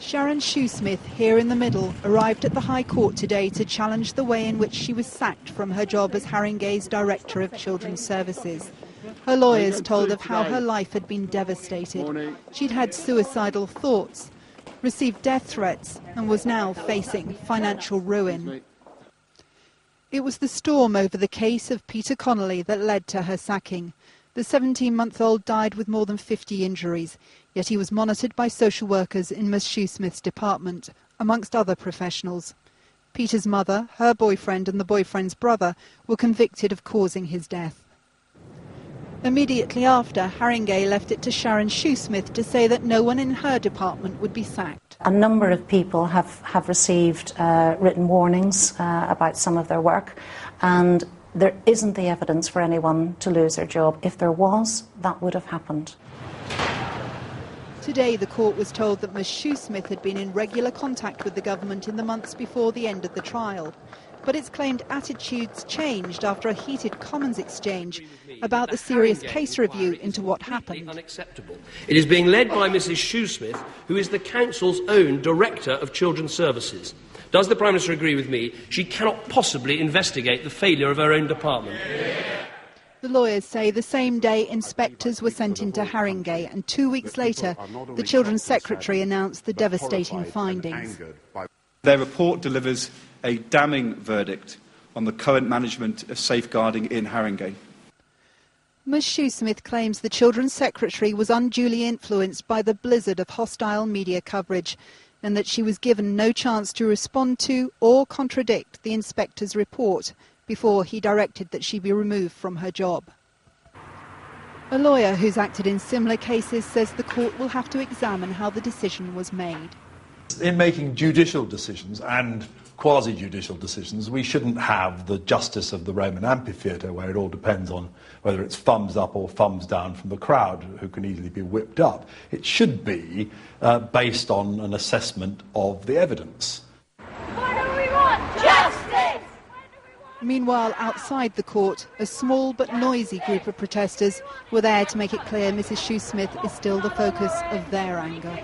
Sharon Shoesmith, here in the middle, arrived at the High Court today to challenge the way in which she was sacked from her job as Haringey's Director of Children's Services. Her lawyers told of how her life had been devastated. She'd had suicidal thoughts, received death threats, and was now facing financial ruin. It was the storm over the case of Peter Connolly that led to her sacking. The 17-month-old died with more than 50 injuries, yet he was monitored by social workers in Ms Shoesmith's department, amongst other professionals. Peter's mother, her boyfriend and the boyfriend's brother were convicted of causing his death. Immediately after, Haringey left it to Sharon Shoesmith to say that no one in her department would be sacked. A number of people have received written warnings about some of their work, and there isn't the evidence for anyone to lose their job. If there was, that would have happened. Today, the court was told that Ms Shoesmith had been in regular contact with the government in the months before the end of the trial. But it's claimed attitudes changed after a heated Commons exchange about the serious case review into what happened. Unacceptable. It is being led by Mrs Shoesmith, who is the Council's own Director of Children's Services. Does the Prime Minister agree with me? She cannot possibly investigate the failure of her own department. The lawyers say the same day inspectors were sent into Haringey, and 2 weeks later the Children's Secretary announced the devastating findings. Their report delivers a damning verdict on the current management of safeguarding in Haringey. Ms Shoesmith claims the Children's Secretary was unduly influenced by the blizzard of hostile media coverage, and that she was given no chance to respond to or contradict the inspector's report before he directed that she be removed from her job. A lawyer who's acted in similar cases says the court will have to examine how the decision was made. In making judicial decisions and quasi-judicial decisions, we shouldn't have the justice of the Roman amphitheatre, where it all depends on whether it's thumbs up or thumbs down from the crowd, who can easily be whipped up. It should be based on an assessment of the evidence. What do we want? Justice! Meanwhile, outside the court, a small but noisy group of protesters were there to make it clear Mrs Shoesmith is still the focus of their anger.